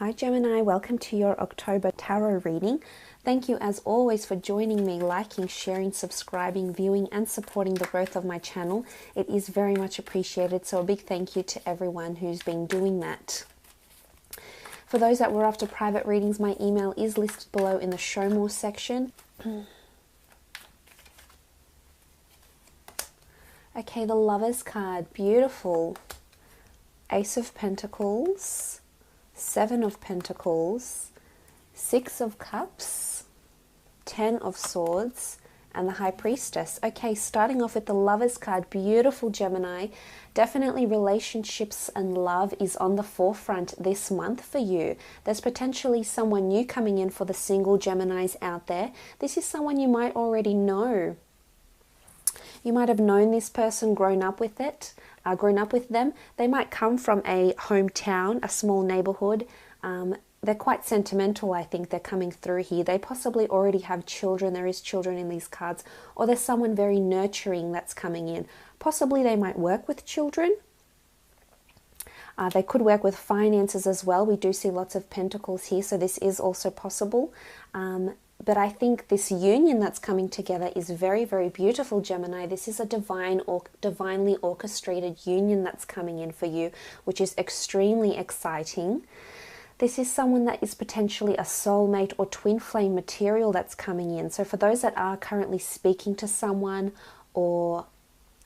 Hi Gemini, welcome to your October tarot reading. Thank you as always for joining me, liking, sharing, subscribing, viewing and supporting the growth of my channel. It is very much appreciated, so a big thank you to everyone who's been doing that. For those that were after private readings, my email is listed below in the show more section. Okay, the Lovers card, beautiful. Ace of Pentacles, Seven of Pentacles, Six of Cups, Ten of Swords, and the High Priestess. Okay, starting off with the Lovers card, beautiful Gemini. Definitely relationships and love is on the forefront this month for you. There's potentially someone new coming in for the single Geminis out there. This is someone you might already know. You might have known this person, grown up with them. They might come from a hometown, a small neighborhood. They're quite sentimental, I think. They're coming through here. They possibly already have children. There is children in these cards. Or there's someone very nurturing that's coming in. Possibly they might work with children. They could work with finances as well. We do see lots of pentacles here, so this is also possible. But I think this union that's coming together is very, very beautiful, Gemini. This is a divinely orchestrated union that's coming in for you, which is extremely exciting. This is someone that is potentially a soulmate or twin flame material that's coming in. So for those that are currently speaking to someone or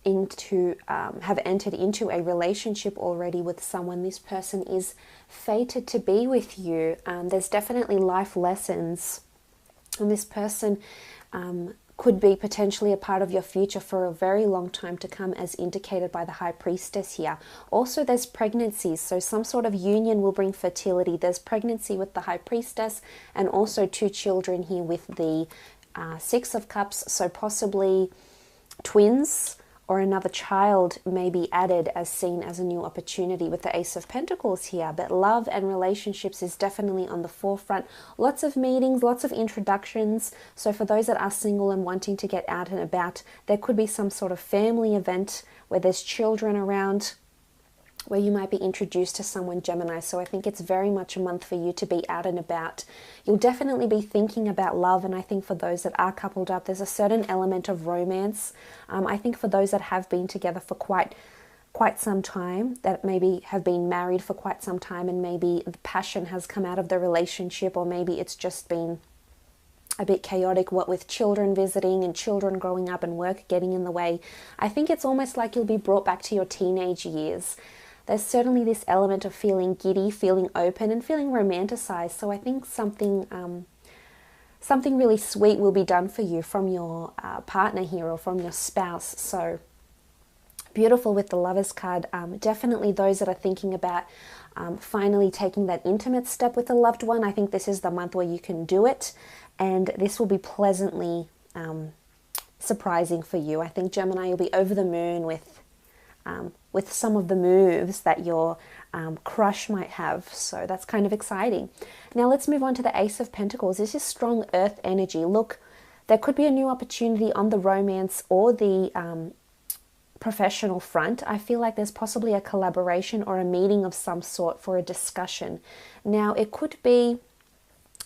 have entered into a relationship already with someone, this person is fated to be with you. There's definitely life lessons. And this person could be potentially a part of your future for a very long time to come, as indicated by the High Priestess here. Also, there's pregnancies, so some sort of union will bring fertility. There's pregnancy with the High Priestess and also two children here with the Six of Cups, so possibly twins or another child may be added as seen as a new opportunity with the Ace of Pentacles here. But love and relationships is definitely on the forefront. Lots of meetings, lots of introductions. So for those that are single and wanting to get out and about, there could be some sort of family event where there's children around, where you might be introduced to someone, Gemini. So I think it's very much a month for you to be out and about. You'll definitely be thinking about love, and I think for those that are coupled up, there's a certain element of romance. I think for those that have been together for quite some time, that maybe have been married for quite some time, and maybe the passion has come out of the relationship, or maybe it's just been a bit chaotic, what with children visiting and children growing up and work getting in the way. I think it's almost like you'll be brought back to your teenage years. There's certainly this element of feeling giddy, feeling open, and feeling romanticized. So I think something really sweet will be done for you from your partner here or from your spouse. So beautiful with the Lovers card. Definitely those that are thinking about finally taking that intimate step with a loved one. I think this is the month where you can do it, and this will be pleasantly surprising for you. I think, Gemini, you'll be over the moon with some of the moves that your crush might have. So that's kind of exciting. Now let's move on to the Ace of Pentacles. This is strong earth energy. Look, there could be a new opportunity on the romance or the professional front. I feel like there's possibly a collaboration or a meeting of some sort for a discussion. Now it could be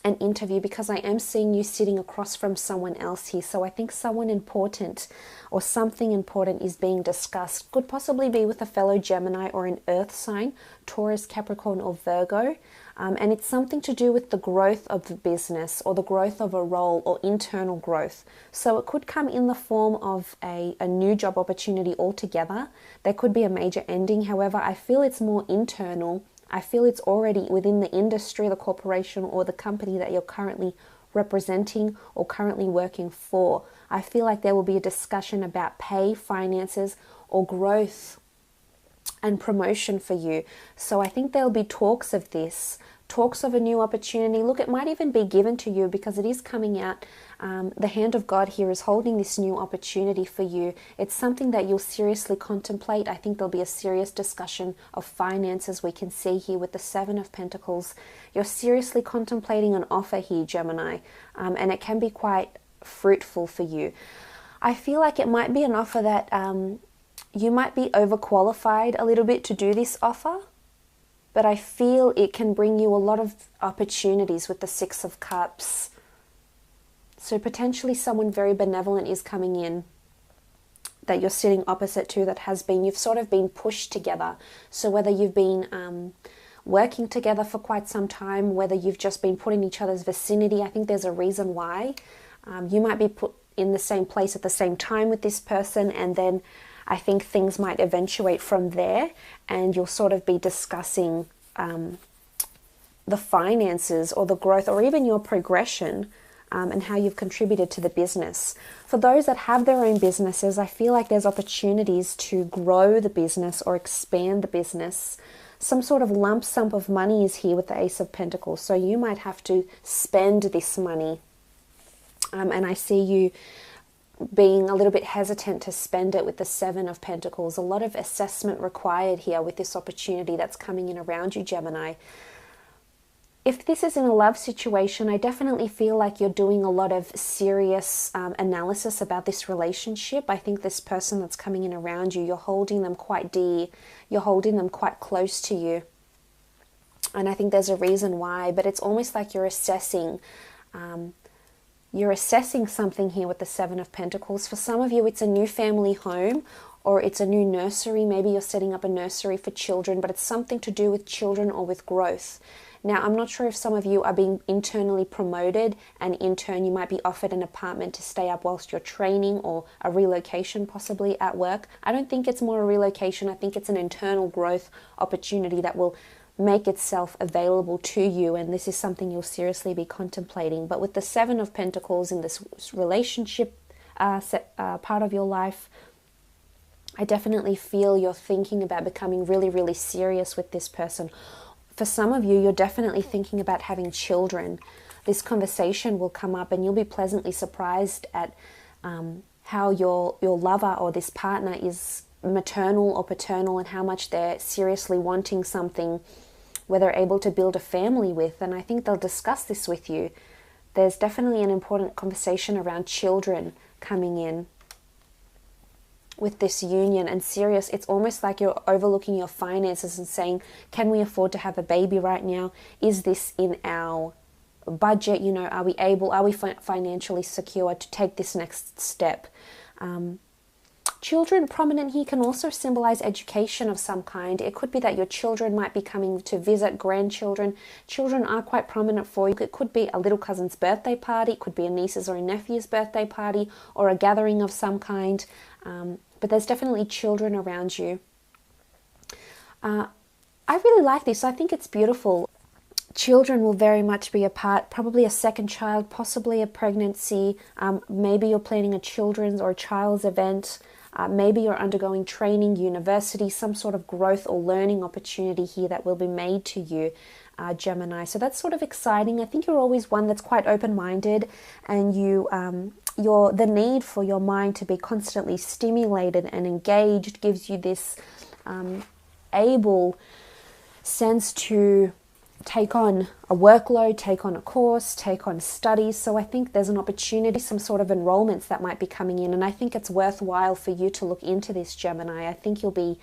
an interview, because I am seeing you sitting across from someone else here. So I think someone important or something important is being discussed. Could possibly be with a fellow Gemini or an earth sign, Taurus, Capricorn or Virgo. And it's something to do with the growth of the business or the growth of a role or internal growth. So it could come in the form of a new job opportunity altogether. There could be a major ending. However, I feel it's more internal. I feel it's already within the industry, the corporation, or the company that you're currently representing or currently working for. I feel like there will be a discussion about pay, finances, or growth and promotion for you. So I think there'll be talks of this, talks of a new opportunity. Look, it might even be given to you because it is coming out. The hand of God here is holding this new opportunity for you. It's something that you'll seriously contemplate. I think there'll be a serious discussion of finances. We can see here with the Seven of Pentacles. You're seriously contemplating an offer here, Gemini, and it can be quite fruitful for you. I feel like it might be an offer that you might be overqualified a little bit to do this offer. but I feel it can bring you a lot of opportunities with the Six of Cups. So potentially someone very benevolent is coming in that you're sitting opposite to, that has been, you've sort of been pushed together. So whether you've been working together for quite some time, whether you've just been put in each other's vicinity, I think there's a reason why. You might be put in the same place at the same time with this person, and then I think things might eventuate from there, and you'll sort of be discussing the finances or the growth or even your progression and how you've contributed to the business. For those that have their own businesses, I feel like there's opportunities to grow the business or expand the business. Some sort of lump sum of money is here with the Ace of Pentacles, so you might have to spend this money. And I see you being a little bit hesitant to spend it with the Seven of Pentacles. A lot of assessment required here with this opportunity that's coming in around you, Gemini. If this is in a love situation, I definitely feel like you're doing a lot of serious analysis about this relationship. I think this person that's coming in around you, you're holding them quite dear. You're holding them quite close to you. And I think there's a reason why, but it's almost like you're assessing something here with the Seven of Pentacles. For some of you, it's a new family home, or it's a new nursery. Maybe you're setting up a nursery for children, but it's something to do with children or with growth. Now, I'm not sure if some of you are being internally promoted, and in turn you might be offered an apartment to stay up whilst you're training, or a relocation possibly at work. I don't think it's more a relocation. I think it's an internal growth opportunity that will make itself available to you, and this is something you'll seriously be contemplating. But with the Seven of Pentacles in this relationship part of your life, I definitely feel you're thinking about becoming really, really serious with this person. For some of you, you're definitely thinking about having children. This conversation will come up, and you'll be pleasantly surprised at how your lover or this partner is maternal or paternal, and how much they're seriously wanting something where they're able to build a family with. And I think they'll discuss this with you. There's definitely an important conversation around children coming in with this union, and serious. It's almost like you're overlooking your finances and saying, can we afford to have a baby right now? Is this in our budget? You know, are we financially secure to take this next step? Children prominent here can also symbolize education of some kind. It could be that your children might be coming to visit, grandchildren. Children are quite prominent for you. It could be a little cousin's birthday party. It could be a niece's or a nephew's birthday party, or a gathering of some kind. But there's definitely children around you. I really like this. I think it's beautiful. Children will very much be a part, probably a second child, possibly a pregnancy. Maybe you're planning a children's or a child's event. Maybe you're undergoing training, university, some sort of growth or learning opportunity here that will be made to you, Gemini. So that's sort of exciting. I think you're always one that's quite open-minded, and the need for your mind to be constantly stimulated and engaged gives you this able sense to take on a workload, take on a course, take on studies. So I think there's an opportunity, some sort of enrollments that might be coming in, and I think it's worthwhile for you to look into this, Gemini. I think you'll be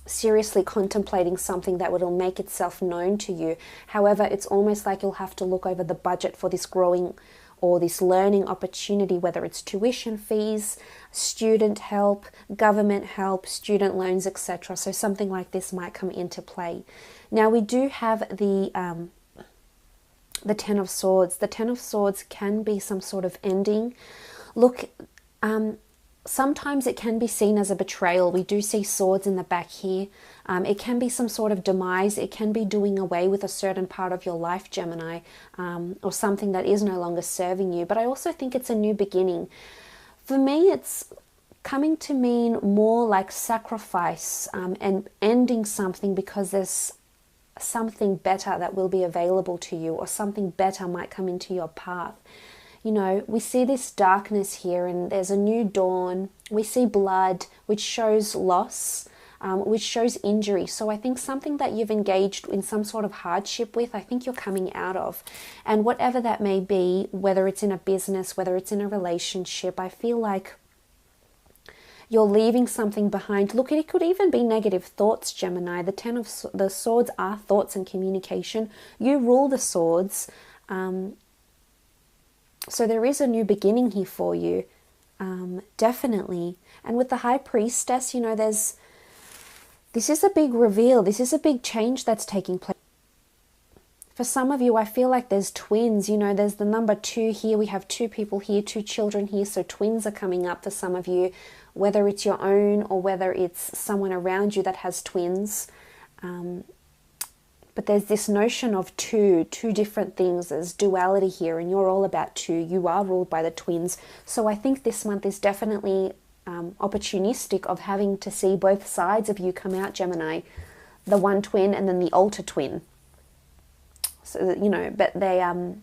seriously contemplating something that will make itself known to you. However, it's almost like you'll have to look over the budget for this growing or this learning opportunity, whether it's tuition fees, student help, government help, student loans, etc. So something like this might come into play. Now we do have the Ten of Swords. The Ten of Swords can be some sort of ending. Look, sometimes it can be seen as a betrayal. We do see swords in the back here. It can be some sort of demise. It can be doing away with a certain part of your life, Gemini, or something that is no longer serving you. But I also think it's a new beginning. For me, it's coming to mean more like sacrifice and ending something because there's something better that will be available to you, or something better might come into your path. You know, we see this darkness here, and there's a new dawn. We see blood, which shows loss, which shows injury. So I think something that you've engaged in some sort of hardship with, I think you're coming out of. And whatever that may be, whether it's in a business, whether it's in a relationship, I feel like You're leaving something behind. Look, it could even be negative thoughts, Gemini. The Ten of the Swords are thoughts and communication. You rule the swords. So there is a new beginning here for you, definitely. And with the High Priestess, you know, this is a big reveal. This is a big change that's taking place. For some of you, I feel like there's twins. You know, there's the number 2 here. We have 2 people here, 2 children here. So twins are coming up for some of you, whether it's your own or whether it's someone around you that has twins. But there's this notion of two different things. There's duality here, and you're all about 2. You are ruled by the twins. So I think this month is definitely opportunistic of having to see both sides of you come out, Gemini. The one twin and then the alter twin. So, you know, but they're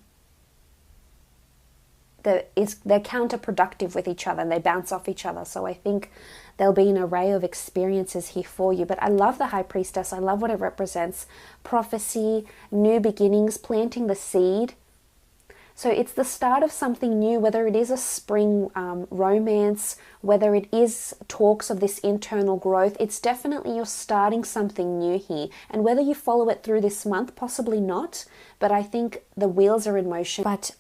counterproductive with each other and they bounce off each other. So I think there'll be an array of experiences here for you. But I love the High Priestess. I love what it represents. Prophecy, new beginnings, planting the seed. So it's the start of something new, whether it is a spring romance, whether it is talks of this internal growth. It's definitely you're starting something new here. And whether you follow it through this month, possibly not. But I think the wheels are in motion. But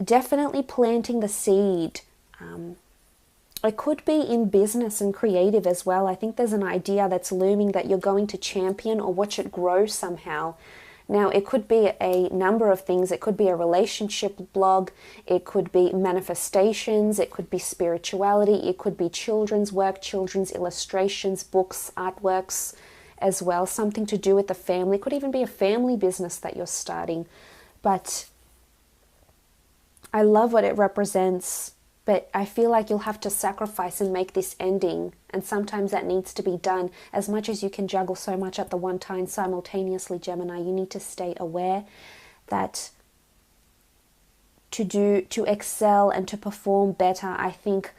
definitely planting the seed. It could be in business and creative as well. I think there's an idea that's looming that you're going to champion or watch it grow somehow. Now, it could be a number of things. It could be a relationship blog. It could be manifestations. It could be spirituality. It could be children's work, children's illustrations, books, artworks as well. Something to do with the family. It could even be a family business that you're starting. But I love what it represents. But I feel like you'll have to sacrifice and make this ending. And sometimes that needs to be done. As much as you can juggle so much at the one time simultaneously, Gemini, you need to stay aware that to excel and to perform better, I think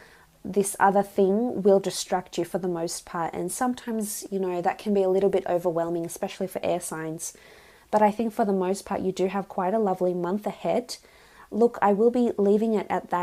this other thing will distract you for the most part. And sometimes, you know, that can be a little bit overwhelming, especially for air signs. But I think for the most part, you do have quite a lovely month ahead. Look, I will be leaving it at that.